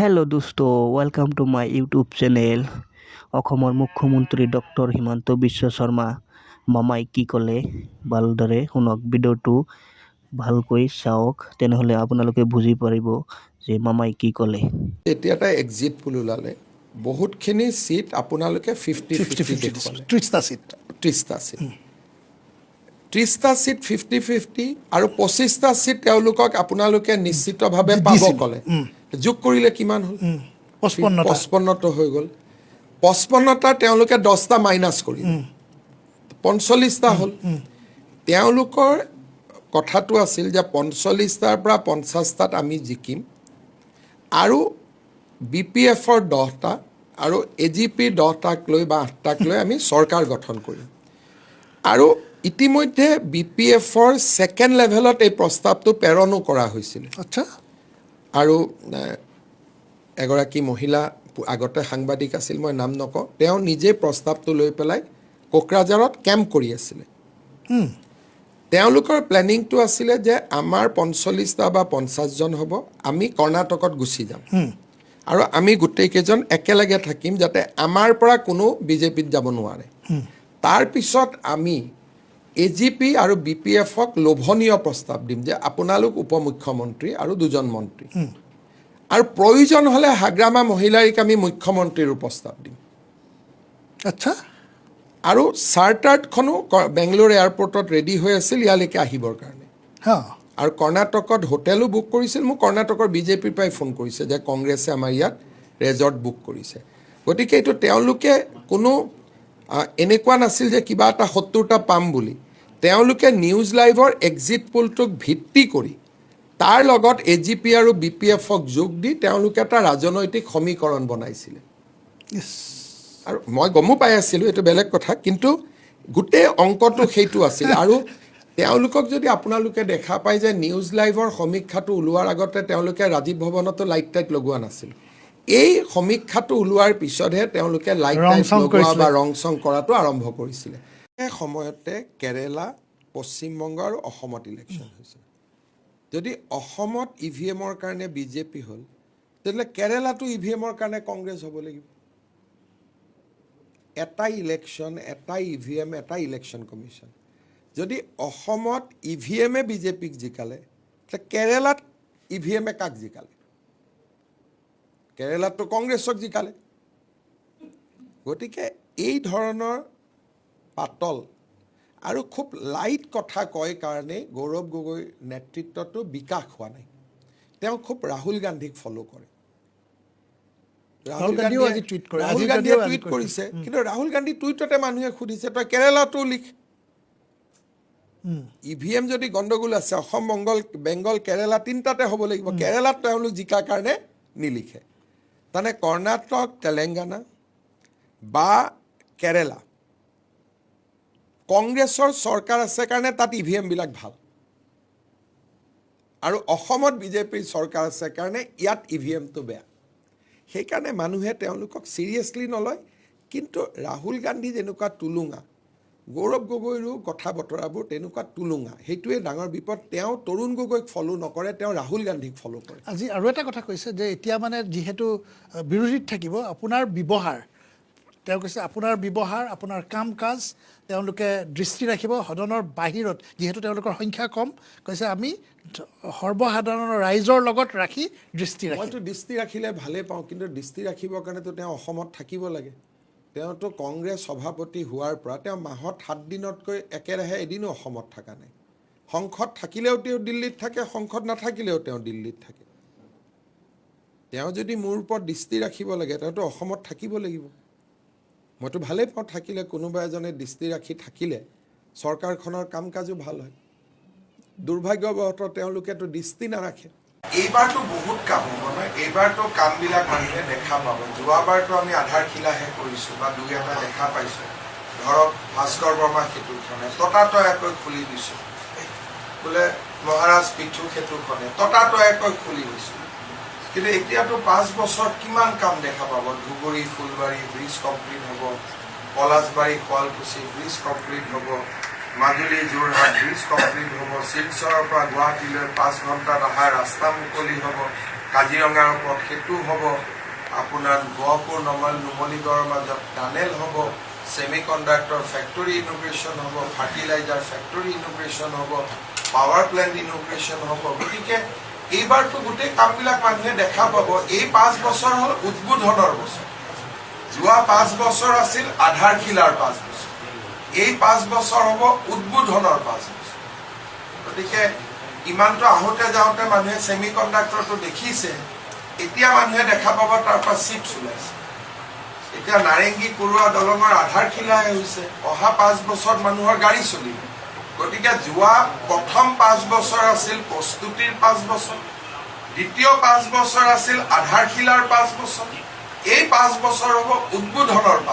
Hello' দোস্ত welcome to my YouTube channel. অসমৰ মুখ্যমন্ত্ৰী ডক্টৰ হিমন্ত বিশ্ব শৰ্মা মামাই কি ক'লে ভালদৰে শুনক, ভিডিঅ'টো ভালকৈ চাওক, তেনেহ'লে আপোনালোকে বুজি পাৰিব যে মামাই কি ক'লে। এতিয়া এটা এক্সিট পোল ওলালে, বহুতখিনি ছিট আপোনালোকে 50-50 দেখুৱালে। 30টা ছিট 30টা ছিট 50-50 আৰু 25টা ছিট তেওঁলোকক আপোনালোকে নিশ্চিতভাৱে পাব ক'লে। যোগ কৰিলে কিমান হ'ল? 55টা হৈ গ'ল। 55টা তেওঁলোকে 10টা মাইনাছ কৰিলে, 45টা হ'ল। তেওঁলোকৰ কথাটো আছিল যে 45টাৰ পৰা 50টাত আমি জিকিম, আৰু BPFৰ 10টা আৰু AGPৰ 10টাক লৈ বা 8টাক লৈ আমি চৰকাৰ গঠন কৰিম। আৰু ইতিমধ্যে BPFৰ ছেকেণ্ড লেভেলত এই প্ৰস্তাৱটো প্ৰেৰণো কৰা হৈছিল। আচ্ছা। আৰু এগৰাকী মহিলা আগতে সাংবাদিক আছিল, মই নাম নকওঁ, তেওঁ নিজে প্ৰস্তাৱটো লৈ পেলাই কোকৰাঝাৰত কেম্প কৰি আছিলে। তেওঁলোকৰ প্লেনিংটো আছিলে যে আমাৰ 45টা বা 50জন হ'ব, আমি কৰ্ণাটকত গুচি যাম আৰু আমি গোটেইকেইজন একেলগে থাকিম যাতে আমাৰ পৰা কোনো বিজেপিত যাব নোৱাৰে। তাৰপিছত আমি AGP আৰু BPFক লোভনীয় প্ৰস্তাৱ দিম যে আপোনালোক উপমুখ্যমন্ত্ৰী আৰু 2জন মন্ত্ৰী, আৰু প্ৰয়োজন হ'লে হাগ্ৰামা মহিলাৰীক আমি মুখ্যমন্ত্ৰীৰো প্ৰস্তাৱ দিম। আচ্ছা। আৰু চাৰ্টাৰ্ডখনো বেংগলোৰ এয়াৰপৰ্টত ৰেডি হৈ আছিল ইয়ালৈকে আহিবৰ কাৰণে। আৰু কৰ্ণাটকত হোটেলো বুক কৰিছিল। মোক কৰ্ণাটকৰ BJPৰ পৰাই ফোন কৰিছে যে কংগ্ৰেছে আমাৰ ইয়াত ৰেজৰ্ট বুক কৰিছে। গতিকে এইটো তেওঁলোকে কোনো এনেকুৱা নাছিল যে কিবা এটা 70টা পাম বুলি। তেওঁলোকে নিউজ লাইভৰ এক্সিট পোলটোক ভিত্তি কৰি তাৰ লগত AGP আৰু BPFক যোগ দি তেওঁলোকে এটা ৰাজনৈতিক সমীকৰণ বনাইছিলে। আৰু মই গমো পাই আছিলোঁ, এইটো বেলেগ কথা, কিন্তু গোটেই অংকটো সেইটো আছিল। আৰু তেওঁলোকক যদি আপোনালোকে দেখা পায় যে নিউজ লাইভৰ সমীক্ষাটো ওলোৱাৰ আগতে তেওঁলোকে ৰাজীৱ ভৱনতো লাইট টাইট লগোৱা নাছিল। এই সমীক্ষাটো ওলোৱাৰ পিছতহে তেওঁলোকে লাইট টাইট লগোৱা বা ৰং চং কৰাটো আৰম্ভ কৰিছিলে। সেই সময়তে কেৰেলা, পশ্চিমবংগ আৰু অসমত ইলেকশ্যন হৈছে। যদি অসমত EVMৰ কাৰণে BJP হ'ল, তেতিয়াহ'লে কেৰেলাটো EVMৰ কাৰণে কংগ্ৰেছ হ'ব লাগিব। এটা ইলেকশ্যন, এটা EVM, এটা ইলেকশ্যন কমিশ্যন। যদি অসমত EVMে BJPক জিকালে, তেতিয়া কেৰেলাত EVMে কাক জিকালে? কেৰেলাততো কংগ্ৰেছক জিকালে। গতিকে এই ধৰণৰ পাতল আৰু খুব লাইট কথা কয় কাৰণে গৌৰৱ গগৈৰ নেতৃত্বটো বিকাশ হোৱা নাই। তেওঁ খুব ৰাহুল গান্ধীক ফ'ল' কৰে। ৰাহুল গান্ধীয়ে টুইট কৰিছে, কিন্তু ৰাহুল গান্ধী টুইটতে মানুহে সুধিছে তই কেৰেলাতো লিখ। EVM যদি গণ্ডগোল আছে, অসম, বেংগল, কেৰেলা তিনিটাতে হ'ব লাগিব। কেৰেলাত তেওঁলোক জিকাৰ কাৰণে নিলিখে। তাৰমানে কৰ্ণাটক, তেলেংগানা বা কেৰেলা কংগ্ৰেছৰ চৰকাৰ আছে কাৰণে তাত EVM বিলাক ভাল, আৰু অসমত BJPৰ চৰকাৰ আছে কাৰণে ইয়াত EVMটো বেয়া। সেইকাৰণে মানুহে তেওঁলোকক চিৰিয়াছলি নলয়। কিন্তু ৰাহুল গান্ধী যেনেকুৱা টুলুঙা, গৌৰৱ গগৈৰো কথা বতৰাবোৰ তেনেকুৱা টুলুঙা, সেইটোৱে ডাঙৰ বিপদ। তেওঁ তৰুণ গগৈক ফ'ল' নকৰে, তেওঁ ৰাহুল গান্ধীক ফ'ল' কৰে। আজি আৰু এটা কথা কৈছে যে এতিয়া মানে যিহেতু বিৰোধীত থাকিব আপোনাৰ ব্যৱহাৰ, তেওঁ কৈছে আপোনাৰ ব্যৱহাৰ, আপোনাৰ কাম কাজ তেওঁলোকে দৃষ্টি ৰাখিব সদনৰ বাহিৰত, যিহেতু তেওঁলোকৰ সংখ্যা কম। কৈছে আমি সৰ্বসাধাৰণৰ ৰাইজৰ লগত ৰাখি দৃষ্টি ৰাখিম। মইতো দৃষ্টি ৰাখিলে ভালেই পাওঁ, কিন্তু দৃষ্টি ৰাখিবৰ কাৰণেতো তেওঁ অসমত থাকিব লাগে। তেওঁতো কংগ্ৰেছ সভাপতি হোৱাৰ পৰা তেওঁ মাহত 7 দিনতকৈ একেৰাহে এদিনো অসমত থকা নাই। সংসদ থাকিলেও তেওঁ দিল্লীত থাকে, সংসদ নাথাকিলেও তেওঁ দিল্লীত থাকে। তেওঁ যদি মোৰ ওপৰত দৃষ্টি ৰাখিব লাগে, তেওঁতো অসমত থাকিব লাগিব। মইতো ভালেই পাওঁ থাকিলে, কোনোবা এজনে দৃষ্টি ৰাখি থাকিলে চৰকাৰখনৰ কাম কাজো ভাল হয়। দুৰ্ভাগ্যবশতঃ তেওঁলোকেতো দৃষ্টি নাৰাখে। এইবাৰতো বহুত কাম হ'ব নহয়, এইবাৰতো কামবিলাক মানুহে দেখা পাব। যোৱাবাৰতো আমি আধাৰশিলাহে কৰিছোঁ বা দুই এটা দেখা পাইছোঁ। ধৰক ভাস্কৰ বৰ্মা সেতুখনে ততাতয়াকৈ খুলি দিছোঁ, বোলে মহাৰাজ পিঠু সেতুখনে ততাতয়াকৈ খুলি দিছোঁ। কিন্তু এতিয়াতো 5 বছৰত কিমান কাম দেখা পাব। ধুবুৰী ফুলবাৰী ব্ৰিজ কমপ্লিট হ'ব, পলাশবাৰী শুৱালকুছি ব্ৰিজ কমপ্লিট হ'ব, মাজুলী যোৰহাট ব্ৰিজ কমপ্লিট হ'ব, শিলচৰৰ পৰা গুৱাহাটীলৈ 5 ঘণ্টাত অহা ৰাস্তা মুকলি হ'ব, কাজিৰঙাৰ ওপৰত সেতু হ'ব, আপোনাৰ গহপুৰ নুমলীগড়ৰ মাজত টানেল হ'ব, ছেমি কণ্ডাক্টৰ ফেক্টৰী ইনগ্ৰেশ্যন হ'ব, ফাৰ্টিলাইজাৰ ফেক্টৰী ইনগ্ৰেশ্যন হ'ব, পাৱাৰ প্লেণ্ট ইনগ্ৰেশ্যন হ'ব। গতিকে এইবাৰতো গোটেই কামবিলাক মানুহে দেখা পাব। এই 5 বছৰ হ'ল উদ্বোধনৰ বছৰ। যোৱা 5 বছৰ আছিল আধাৰশিলাৰ 5 বছৰ। এই 5 বছৰ হ'ব উদ্বোধনৰ 5 বছৰ। গতিকে ইমানটো আহোঁতে যাওঁতে মানুহে ছেমি কণ্ডাক্টৰটো দেখিছে, এতিয়া মানুহে দেখা পাব তাৰ পৰা চিপছ ওলাইছে। এতিয়া নাৰেংগী পৰুৱা দলঙৰ আধাৰশিলাই হৈছে, অহা 5 বছৰত মানুহৰ গাড়ী চলিব। গতিকে যোৱা প্ৰথম 5 বছৰ আছিল প্ৰস্তুতিৰ 5 বছৰ, দ্বিতীয় 5 বছৰ আছিল আধাৰশিলাৰ 5 বছৰ, এই 5 বছৰ হ'ব উদ্বোধনৰ 5